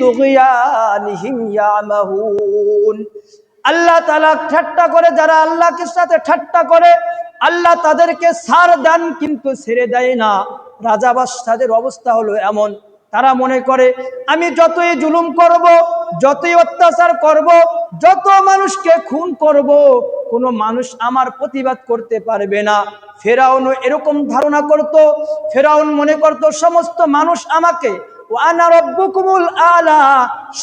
তুগয়ানিহিম ইয়ামাহুন। আল্লাহ তাআলা ঠাট্টা করে, যারা আল্লাহকে সাথে ঠাট্টা করে আল্লাহ তাদেরকে ছাড় দেন, কিন্তু ছেড়ে দেয় না। রাজা বাদশাদের অবস্থা হলো এমন, তারা মনে করে আমি যতই জুলুম করব, যতই অত্যাচার করব, যত মানুষকে খুন করব, কোনো মানুষ আমার প্রতিবাদ করতে পারবে না। ফেরাউনও এরকম ধারণা করত। ফেরাউন মনে করত সমস্ত মানুষ আমাকে ওয়ানা রব্বুকুমুল আলা,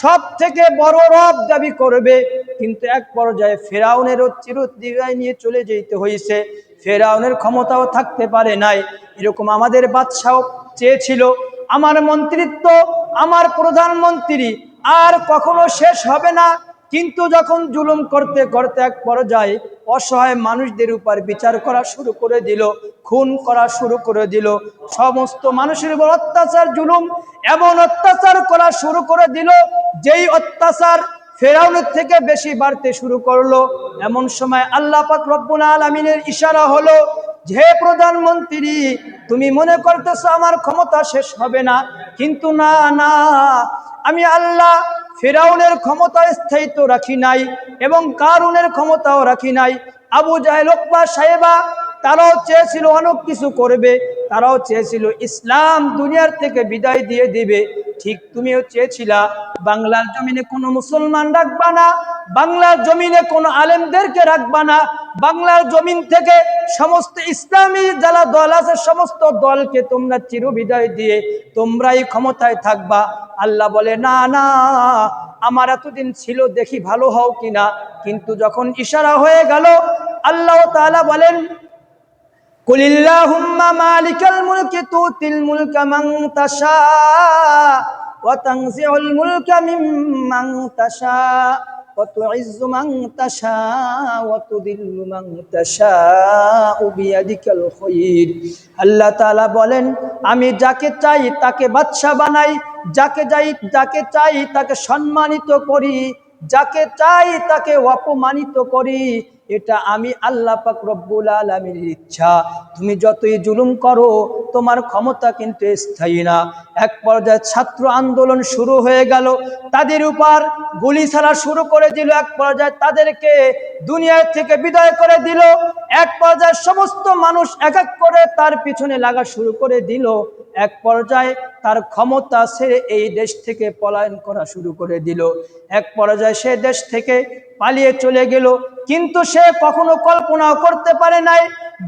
সব থেকে বড় রব দাবি করবে। কিন্তু এক পর্যায়ে ফেরাউনেরও চিরদিগায় নিয়ে চলে যেতে হয়েছে। ফেরাউনের ক্ষমতাও থাকতে পারে নাই। এরকম আমাদের বাদশাও চেয়েছিল আমার মন্ত্রিত্ব, আমার প্রধানমন্ত্রী আর কখনো শেষ হবে না। কিন্তু যখন জুলুম করতে করতে এক পর্যায়ে অসহায় মানুষদের উপর বিচার করা শুরু করে দিল, খুন করা শুরু করে দিল, সমস্ত মানুষের উপর অত্যাচার জুলুম এমন অত্যাচার করা শুরু করে দিল, যেই অত্যাচার ফেরাউনের থেকে বেশি বাড়তে শুরু করলো। এমন সময় আল্লাহ পাক রব্বুল আলামিনের ইশারা হলো, হে প্রধানমন্ত্রী, তুমি মনে করতেছো আমার ক্ষমতা শেষ হবে না, কিন্তু না না, আমি আল্লাহ ফিরাউনের ক্ষমতা স্থায়িত্ব রাখি নাই এবং কারুনের ক্ষমতাও রাখি নাই। আবু জাহেল, উকবা, সাইবা তারাও চেয়েছিল অনেক কিছু করবে, তারাও চেয়েছিল ইসলাম দুনিয়ার থেকে বিদায় দিয়ে দিবে। ঠিক তুমিও চেয়েছিলা বাংলার জমিনে কোনো মুসলমান রাখবা না, বাংলার জমিনে কোনো আলেমদেরকে রাখবা না, বাংলার জমিন থেকে সমস্ত ইসলামী যারা দল আছে সমস্ত দলকে তোমরা চিরবিদায় দিয়ে তোমরাই ক্ষমতায় থাকবা। আল্লাহ বলে না না, আমার এতদিন ছিল, দেখি ভালো হও কিনা। কিন্তু যখন ইশারা হয়ে গেল, আল্লাহ তাআলা বলেন, কুলিল্লাহুম্মা মালিকাল মুলকি তুতিল মুলকা মান তাশা ওয়া তানজিউল মুলকা মিম্মান তাশা ওয়া তুইজ্জু মান তাশা ওয়া তুদিল্লু মান তাশা বিয়াদিকাল খায়র। আল্লাহ তাআলা বলেন, আমি যাকে চাই তাকে বাদশা বানাই, যাকে চাই তাকে সম্মানিত করি, যাকে চাই তাকে অপমানিত করি। এটা আমি আল্লাহ পাক রব্বুল আলামিনের ইচ্ছা। তুমি যতই জুলুম করো তোমার ক্ষমতা কিন্তু স্থায়ী না। এক পর্যায়ে ছাত্র আন্দোলন শুরু হয়ে গেল, তাদের উপর গুলি ছাড়া শুরু করে দিল, এক পর্যায়ে তাদেরকে দুনিয়া থেকে বিদায় করে দিল, এক পর্যায়ে সমস্ত মানুষ এক এক করে তার পিছনে লাগা শুরু করে দিল। এক পর্যায়ে তার ক্ষমতা ছেড়ে এই দেশ থেকে পলায়ন করা শুরু করে দিল। এক পর্যায়ে সে দেশ থেকে পালিয়ে চলে গেল। কিন্তু সে কখনো কল্পনাও করতে পারে নাই,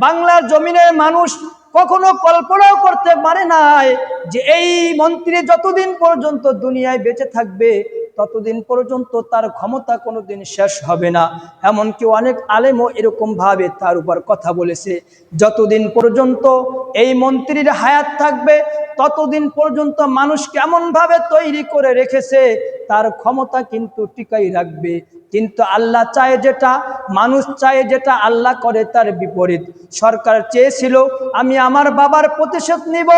বাংলার জমিনের মানুষ কখনো কল্পনাও করতে পারে নাই যে এই মন্ত্রী যতদিন পর্যন্ত দুনিয়ায় বেঁচে থাকবে ততদিন পর্যন্ত তার ক্ষমতা কোনোদিন শেষ হবে না। এমনকি অনেক আলেমও এরকম ভাবে তার উপর কথা বলেছে, যতদিন পর্যন্ত এই মন্ত্রীর হায়াত থাকবে ততদিন পর্যন্ত মানুষ কেমন ভাবে তৈরি করে রেখেছে তার ক্ষমতা কিন্তু টিকাই রাখবে। কিন্তু আল্লাহ চায় যেটা, মানুষ চায় যেটা, আল্লাহ করে তার বিপরীত। সরকার চেয়েছিল আমি আমার বাবার প্রতিশোধ নিব,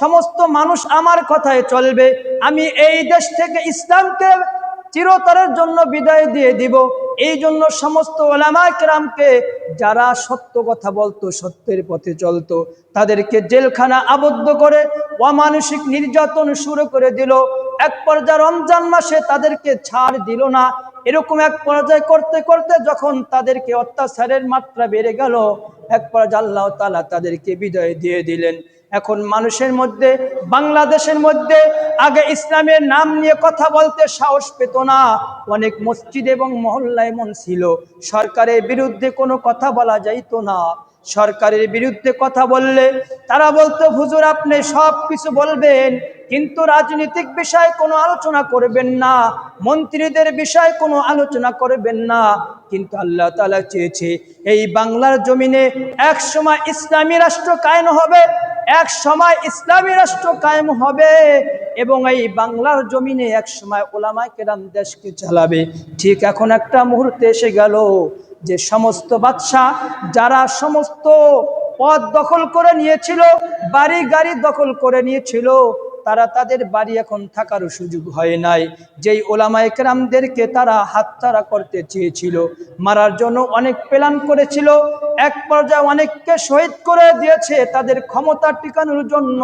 সমস্ত মানুষ আমার কথায় চলবে, আমি এই দেশ থেকে ইসলামকে চিরতরের জন্য বিদায় দিয়ে দিব। এই জন্য সমস্ত উলামায়ে কেরামকে যারা সত্য কথা বলতো, সত্যের পথে চলতো, তাদেরকে জেলখানা আবদ্ধ করে অমানসিক নির্যাতন শুরু করে দিল। এক পর্যায়ে রমজান মাসে তাদেরকে ছাড় দিল না। এরকম এক পর্যায়ে করতে করতে যখন তাদেরকে অত্যাচারের মাত্রা বেড়ে গেল, এক পর্যায়ে আল্লাহ তাআলা তাদেরকে বিদায় দিয়ে দিলেন। এখন মানুষের মধ্যে, বাংলাদেশের মধ্যে আগে ইসলামের নাম নিয়ে কথা বলতে সাহস পেত না। অনেক মসজিদ এবং মহল্লায় এমন ছিল সরকারের বিরুদ্ধে কোনো কথা বলা যাইত না। সরকারের বিরুদ্ধে কথা বললে তারা বলতো, হুজুর আপনি সব কিছু বলবেন কিন্তু রাজনৈতিক বিষয়ে কোনো আলোচনা করবেন না, মন্ত্রীদের বিষয়ে কোনো আলোচনা করবেন না। কিন্তু আল্লাহ তাআলা চেয়েছে এই বাংলার জমিনে এক সময় ইসলামী রাষ্ট্র কায়েম হবে, এক সময় ইসলামী রাষ্ট্র কায়েম হবে এবং এই বাংলার জমিনে এক সময় উলামায়ে কেরাম দেশকে চালাবে। ঠিক এখন একটা মুহূর্তে এসে গেল যে সমস্ত বাদশা যারা সমস্ত পদ দখল করে নিয়েছিল, বাড়ি গাড়ি দখল করে নিয়েছিল, তারা তাদের বাড়ি এখন থাকার সুযোগ হয় নাই। যেই উলামায়ে কেরামদেরকে তারা হাতছাড়া করতে চেয়েছিল, মারার জন্য অনেক প্ল্যান করেছিল, এক পর্যায়ে অনেককে শহীদ করে দিয়েছে তাদের ক্ষমতা টিকানোর জন্য,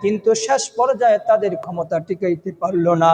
কিন্তু শেষ পর্যায়ে তাদের ক্ষমতা টিকাইতে পারল না।